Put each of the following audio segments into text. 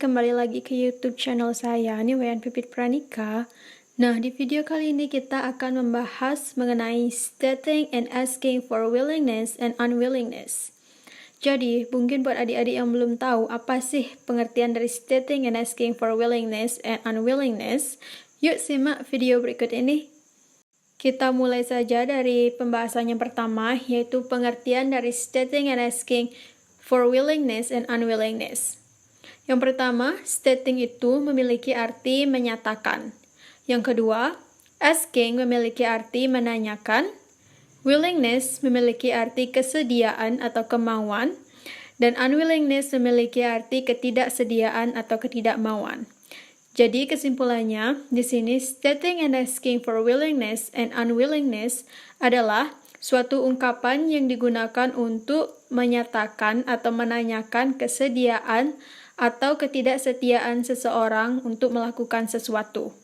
kembali lagi ke YouTube channel saya, ini Wayan Pipit Pranika. Nah, di video kali ini kita akan membahas mengenai stating and asking for willingness and unwillingness. Jadi, mungkin buat adik-adik yang belum tahu apa sih pengertian dari stating and asking for willingness and unwillingness, yuk simak video berikut ini. Kita mulai saja dari pembahasan yang pertama, yaitu pengertian dari stating and asking for willingness and unwillingness. Yang pertama, stating itu memiliki arti menyatakan. Yang kedua, asking memiliki arti menanyakan. Willingness memiliki arti kesediaan atau kemauan. Dan unwillingness memiliki arti ketidaksediaan atau ketidakmauan. Jadi kesimpulannya, di sini stating and asking for willingness and unwillingness adalah suatu ungkapan yang digunakan untuk menyatakan atau menanyakan kesediaan atau ketidaksetiaan seseorang untuk melakukan sesuatu.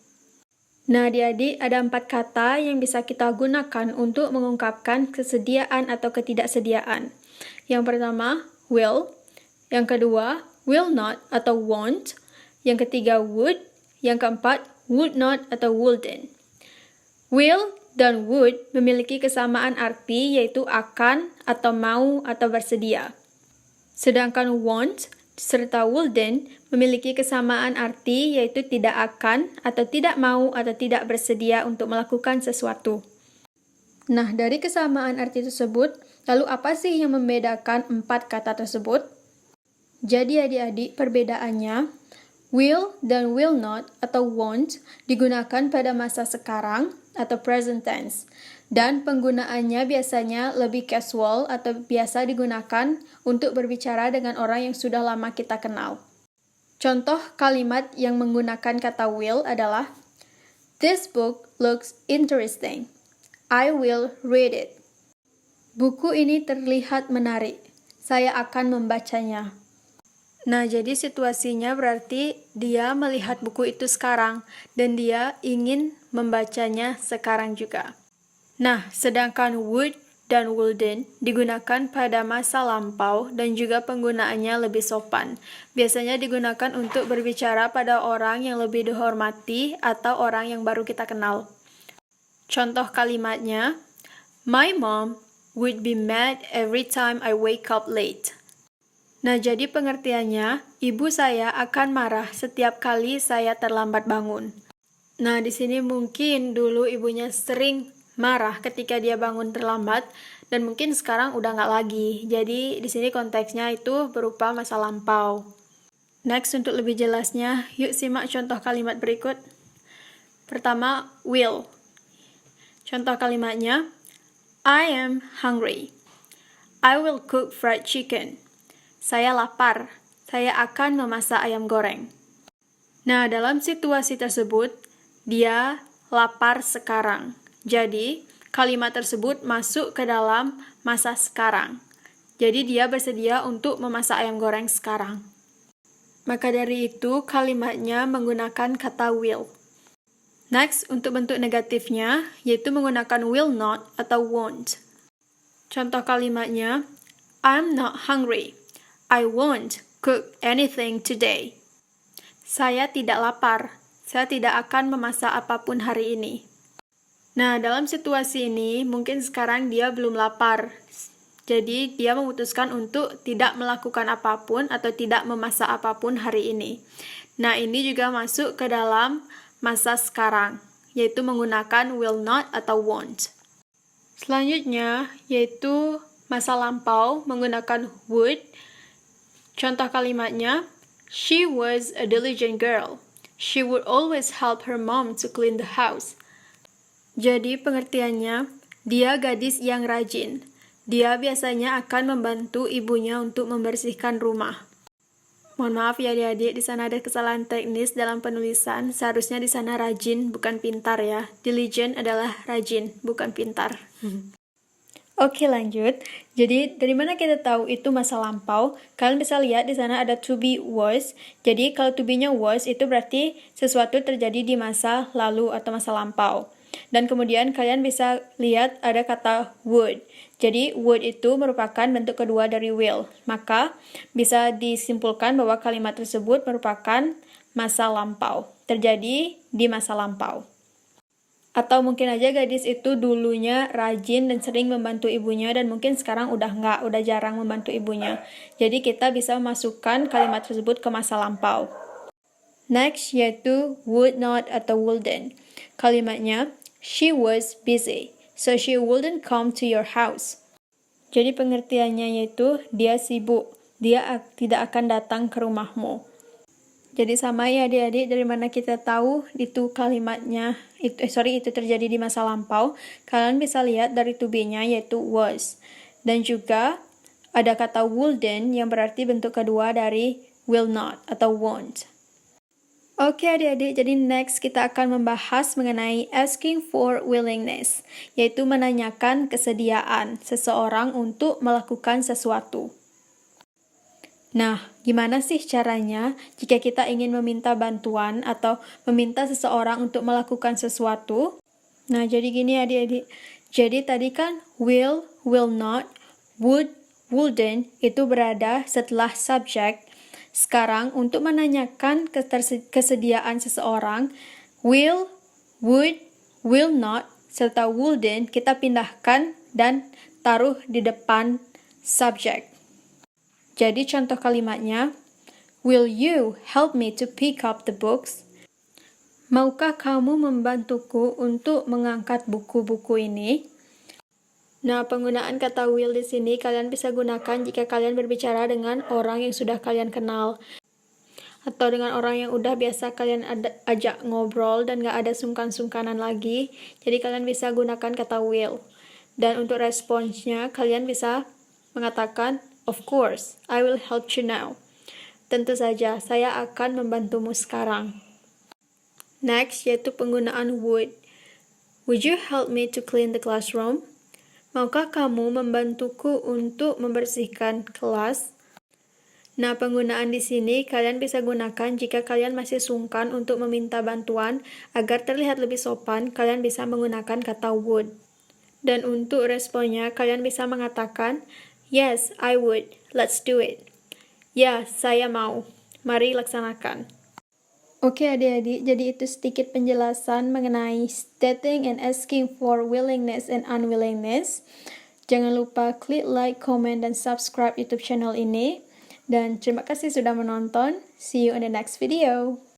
Nah, adik-adik, ada 4 kata yang bisa kita gunakan untuk mengungkapkan kesediaan atau ketidaksediaan. Yang pertama, will. Yang kedua, will not atau won't. Yang ketiga, would. Yang keempat, would not atau wouldn't. Will dan would memiliki kesamaan arti, yaitu akan atau mau atau bersedia. Sedangkan won't serta wouldn't memiliki kesamaan arti, yaitu tidak akan atau tidak mau atau tidak bersedia untuk melakukan sesuatu. Nah, dari kesamaan arti tersebut, lalu apa sih yang membedakan 4 kata tersebut? Jadi adik-adik, perbedaannya, will dan will not atau won't digunakan pada masa sekarang atau present tense. Dan penggunaannya biasanya lebih casual atau biasa digunakan untuk berbicara dengan orang yang sudah lama kita kenal. Contoh kalimat yang menggunakan kata will adalah, This book looks interesting. I will read it. Buku ini terlihat menarik. Saya akan membacanya. Nah, jadi situasinya berarti dia melihat buku itu sekarang dan dia ingin membacanya sekarang juga. Nah, sedangkan would dan wouldn't digunakan pada masa lampau dan juga penggunaannya lebih sopan. Biasanya digunakan untuk berbicara pada orang yang lebih dihormati atau orang yang baru kita kenal. Contoh kalimatnya, My mom would be mad every time I wake up late. Nah, jadi pengertiannya, ibu saya akan marah setiap kali saya terlambat bangun. Nah, di sini mungkin dulu ibunya sering marah ketika dia bangun terlambat, dan mungkin sekarang udah nggak lagi. Jadi, di sini konteksnya itu berupa masa lampau. Next, untuk lebih jelasnya, yuk simak contoh kalimat berikut. Pertama, will. Contoh kalimatnya, I am hungry. I will cook fried chicken. Saya lapar. Saya akan memasak ayam goreng. Nah, dalam situasi tersebut, dia lapar sekarang. Jadi, kalimat tersebut masuk ke dalam masa sekarang. Jadi, dia bersedia untuk memasak ayam goreng sekarang. Maka dari itu, kalimatnya menggunakan kata will. Next, untuk bentuk negatifnya, yaitu menggunakan will not atau won't. Contoh kalimatnya, I'm not hungry. I won't cook anything today. Saya tidak lapar. Saya tidak akan memasak apapun hari ini. Nah, dalam situasi ini, mungkin sekarang dia belum lapar. Jadi, dia memutuskan untuk tidak melakukan apapun atau tidak memasak apapun hari ini. Nah, ini juga masuk ke dalam masa sekarang, yaitu menggunakan will not atau won't. Selanjutnya, yaitu masa lampau menggunakan would. Contoh kalimatnya, She was a diligent girl. She would always help her mom to clean the house. Jadi pengertiannya, dia gadis yang rajin. Dia biasanya akan membantu ibunya untuk membersihkan rumah. Mohon maaf ya adik-adik, di sana ada kesalahan teknis dalam penulisan. Seharusnya di sana rajin, bukan pintar ya. Diligent adalah rajin, bukan pintar. Oke, lanjut. Jadi, dari mana kita tahu itu masa lampau? Kalian bisa lihat di sana ada to be was. Jadi, kalau to be-nya was, itu berarti sesuatu terjadi di masa lalu atau masa lampau. Dan kemudian kalian bisa lihat ada kata would. Jadi would itu merupakan bentuk kedua dari will. Maka bisa disimpulkan bahwa kalimat tersebut merupakan masa lampau. Terjadi di masa lampau. Atau mungkin aja gadis itu dulunya rajin dan sering membantu ibunya dan mungkin sekarang udah enggak, udah jarang membantu ibunya. Jadi kita bisa memasukkan kalimat tersebut ke masa lampau. Next yaitu would not atau wouldn't. Kalimatnya, she was busy, so she wouldn't come to your house. Jadi pengertiannya yaitu dia sibuk, dia tidak akan datang ke rumahmu. Jadi sama ya adik-adik, dari mana kita tahu itu kalimatnya, itu terjadi di masa lampau. Kalian bisa lihat dari to be-nya yaitu was. Dan juga ada kata wouldn't yang berarti bentuk kedua dari will not atau won't. Oke adik-adik, jadi next kita akan membahas mengenai asking for willingness, yaitu menanyakan kesediaan seseorang untuk melakukan sesuatu. Nah, gimana sih caranya jika kita ingin meminta bantuan atau meminta seseorang untuk melakukan sesuatu? Nah, jadi gini adik-adik. Jadi tadi kan will not, would, wouldn't itu berada setelah subjek. Sekarang untuk menanyakan kesediaan seseorang, will, would, will not, serta wouldn't kita pindahkan dan taruh di depan subjek. Jadi contoh kalimatnya, will you help me to pick up the books? Maukah kamu membantuku untuk mengangkat buku-buku ini? Nah, penggunaan kata will di sini kalian bisa gunakan jika kalian berbicara dengan orang yang sudah kalian kenal. Atau dengan orang yang udah biasa kalian ajak ngobrol dan gak ada sungkan-sungkanan lagi. Jadi kalian bisa gunakan kata will. Dan untuk responsnya kalian bisa mengatakan, of course, I will help you now. Tentu saja, saya akan membantumu sekarang. Next, yaitu penggunaan would. Would you help me to clean the classroom? Maukah kamu membantuku untuk membersihkan kelas? Nah, penggunaan di sini kalian bisa gunakan jika kalian masih sungkan untuk meminta bantuan. Agar terlihat lebih sopan, kalian bisa menggunakan kata would. Dan untuk responnya, kalian bisa mengatakan, yes, I would. Let's do it. Ya, saya mau. Mari laksanakan. Oke adik-adik, jadi itu sedikit penjelasan mengenai stating and asking for willingness and unwillingness. Jangan lupa klik like, comment, dan subscribe YouTube channel ini. Dan terima kasih sudah menonton. See you in the next video.